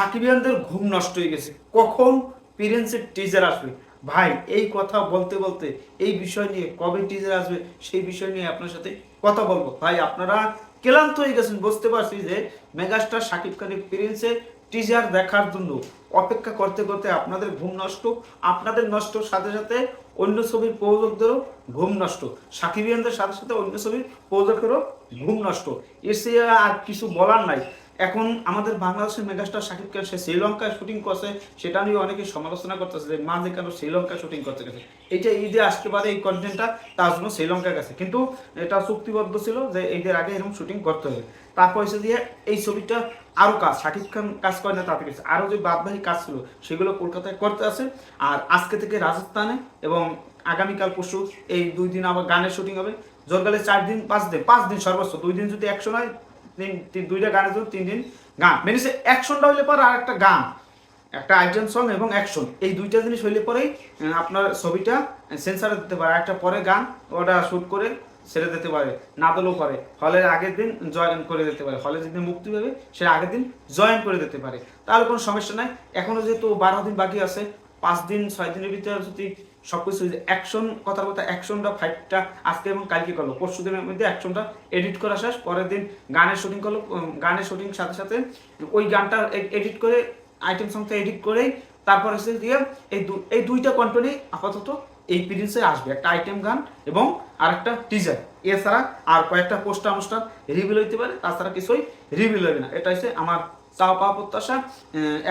সাকিবিয়ানদের ঘুম নষ্ট হয়ে গেছে, কখন প্রিন্সের টিজার আসবে। ভাই এই কথা বলতে বলতে এই বিষয় নিয়ে কবে টিজার আসবে সেই বিষয় নিয়ে আপনার সাথে কথা বলবো। ভাই আপনারা ক্লান্ত হয়ে গেছেন, বুঝতে পারছি যে মেগাস্টার শাকিব খানের প্রিন্সের টিজার দেখার জন্য অপেক্ষা করতে করতে আপনাদের ঘুম নষ্ট, আপনাদের নষ্ট সাথে সাথে অন্য ছবির প্রযোজকদেরও ঘুম নষ্ট, সাকিবিয়ানদের সাথে সাথে অন্য ছবির প্রযোজকেরও ঘুম নষ্ট। এসে আর কিছু বলার নাই। এখন আমাদের বাংলাদেশের মেগাস্টার শাকিব খান সে শ্রীলঙ্কায় শুটিং করছে, সেটা নিয়ে অনেকে সমালোচনা করতেছে যে মাঝে কেন শ্রীলঙ্কায় শুটিং করতে গেছে। এইটা ঈদে আসতে পারে এই কন্টেন্টটা, তার জন্য শ্রীলঙ্কায় গেছে, কিন্তু এটা চুক্তিবদ্ধ ছিল যে ঈদের আগে এরকম শুটিং করতে হবে। তারপর এসে দিয়ে এই ছবিটা আরও কাজ শাকিব খান কাজ করে না, তাতে গেছে আরও যে বাদবাকি কাজ ছিল সেগুলো কলকাতায় করতে আছে। আর আজকে থেকে রাজস্থানে এবং আগামীকাল পরশু এই 2 দিন আবার গানের শুটিং হবে। জোরগালে 4 দিন 5 দিন সর্বোচ্চ, 2 দিন যদি অ্যাকশন হয়, 2টা গানের জন্য 3 দিন গান মেনেছে। অ্যাকশনটা হইলে পর আর একটা গান, একটা আইটেম সং এবং অ্যাকশন, এই 2টা জিনিস হইলে পরেই আপনার ছবিটা সেন্সারে দিতে পারে। একটা পরে গান ওটা শ্যুট করে ছেড়ে দিতে পারে, না দিলেও পারে হলের আগের দিন জয়েন করে দিতে পারে, হলে যদি মুক্তি পাবে সে আগের দিন জয়েন করে দিতে পারে, তাহলে কোনো সমস্যা নাই। এখনও যেহেতু 12 দিন বাকি আছে, 5 দিন 6 দিনের ভিতরে যদি সব কিছু অ্যাকশন, কথার কথা অ্যাকশনটা ফাইটটা আজকে এবং কালকে করলো, পরশু দিনের মধ্যে অ্যাকশনটা এডিট করা শেষ, পরের দিন গানের শুটিং করলো, গানের শুটিং সাথে সাথে ওই গানটা এডিট করে আইটেম সংটা এডিট করেই তারপর এসে দিয়ে এই 2টা কন্টেন্টই আপাতত এই প্রিন্সে আসবে, একটা আইটেম গান এবং আর একটা টিজার। এছাড়া আর কয়েকটা পোস্টার অনুষ্ঠান রিভিল হইতে পারে, তাছাড়া কিছুই রিভিল হবে না। এটা হচ্ছে আমার চাওয়া পাওয়া প্রত্যাশা।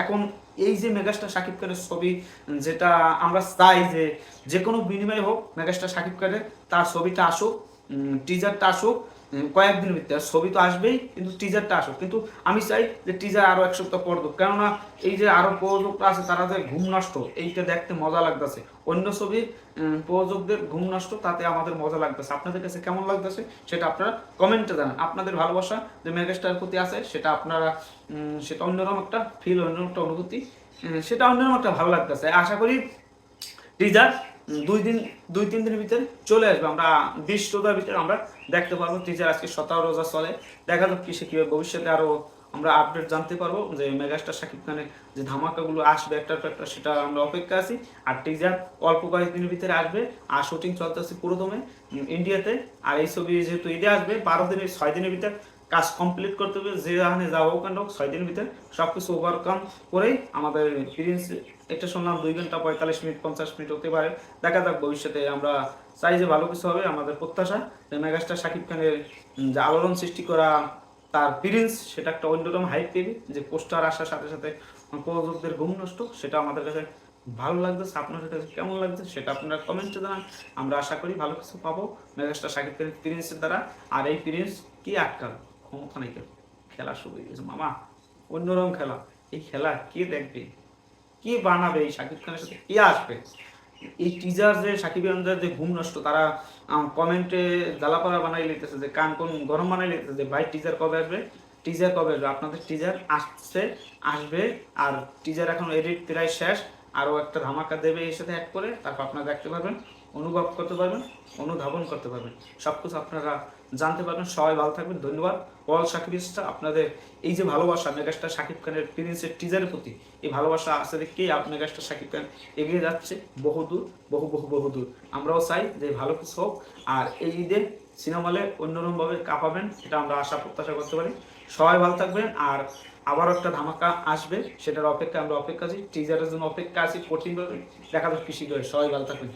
এখন এই যে মেগাস্টার শাকিব খানের ছবি, যেটা আমরা চাই যে যে কোনো বিনিময়ে হোক মেগাস্টার শাকিব খানের তার ছবিটা আসুক, টিজারটা আসুক কয়েকদিনের ভিতরে, ছবি তো আসবেই কিন্তু টিজারটা আসুক। কিন্তু আমি চাই যে টিজার আরও 1 সপ্তাহ পর দেব, কেননা এই যে আরও প্রযোজকরা আছে তারা যে ঘুম নষ্ট, এইটা দেখতে মজা লাগতেছে। অন্য ছবির প্রযোজকদের ঘুম নষ্ট, তাতে আমাদের মজা লাগতেছে। আপনাদের কাছে কেমন লাগতেছে সেটা আপনারা কমেন্টে জানান। আপনাদের ভালোবাসা যে মেগাস্টারের প্রতি আছে সেটা আপনারা সেটা অন্যরকম একটা ফিল, অন্যরকম একটা অনুভূতি, সেটা অন্যরকম একটা ভালো লাগতেছে। আশা করি টিজার 2-3 দিনের ভিতরে চলে আসবে, আমরা 20 রোজার ভিতরে আমরা দেখতে পারবো টিজার। আজকে 17 রোজা চলে, দেখা যাক কিসে কি ভবিষ্যতে আরো আমরা আপডেট জানতে পারবো যে মেগাস্টার শাকিব খানের যে ধামাকাগুলো আসবে একটার পর একটা, সেটা আমরা অপেক্ষা আছি। আর টিজার অল্প কয়েকদিনের ভিতরে আসবে, আর শুটিং চলতেছে পুরোদমে ইন্ডিয়াতে। আর এই ছবি যেহেতু ঈদে আসবে, 6 দিনের ভিতরে কাজ কমপ্লিট করতে হবে, যেখানে যাবো কেন 6 দিনের ভিতরে সব কিছু ওভারকাম করেই আমাদের প্রিন্স, এটা শুনলাম 2 ঘন্টা 45 মিনিট 50 মিনিট হতে পারে, দেখা যাক ভবিষ্যতে। আমরা চাই যে ভালো কিছু হবে, আমাদের প্রত্যাশা যে মেগাস্টার শাকিব খানের যে আলোড়ন সৃষ্টি করা তার প্রিন্স, সেটা একটা অন্যরকম হাইপ পেবে। যে পোস্টার আসার সাথে সাথে প্রযোজকদের ঘুম নষ্ট, সেটা আমাদের কাছে ভালো লাগতেছে। আপনাদের কাছে কেমন লাগছে সেটা আপনারা কমেন্টে জানান। আমরা আশা করি ভালো কিছু পাবো মেগাস্টার শাকিব খানের প্রিন্সের দ্বারা। আর এই প্রিন্স কি আটকাল, ক্ষমতা নেই, খেলা শুরু হয়ে গেছে মামা, অন্যরকম খেলা। এই খেলা কে দেখবে, কে বানাবে, এই শাকিব খানের সাথে কে আসবে। এই টিজার যে সাকিব খানদের যে ঘুম নষ্ট, তারা কমেন্টে জ্বালাপালা বানাই লিখতেছে, যে কান কোন গরম বানাই লিখতেছে যে ভাই টিজার কবে আসবে, টিজার কবে আসবে। আপনাদের টিজার আসবে, আর টিজার এখন এডিট প্রায় শেষ, আরও একটা ধামাকা দেবে এর সাথে অ্যাড করে, তারপর আপনারা দেখতে পারবেন, অনুভব করতে পারবেন, অনুধাবন করতে পারবেন, সব কিছু আপনারা জানতে পারবেন। সবাই ভালো থাকবেন, ধন্যবাদ। অল সাকিবিস্টা, আপনাদের এই যে ভালোবাসা মেগাস্টার শাকিব খানের প্রিন্সের টিজারের প্রতি, এই ভালোবাসা আছে দেখেই মেগাস্টার শাকিব খান এগিয়ে যাচ্ছে বহুদূর, বহুদূর। আমরাও চাই যে ভালো কিছু হোক, আর এই ঈদে সিনেমা হলে অন্যরকমভাবে কাঁপাবেন, এটা আমরা আশা প্রত্যাশা করতে পারি। সবাই ভালো থাকবেন, আর আবারও একটা ধামাকা আসবে, সেটার অপেক্ষা আমরা অপেক্ষা আছি, টিজারের জন্য অপেক্ষা আছি কঠিনভাবে। দেখা যাক কৃষি করে। সবাই ভালো থাকবেন।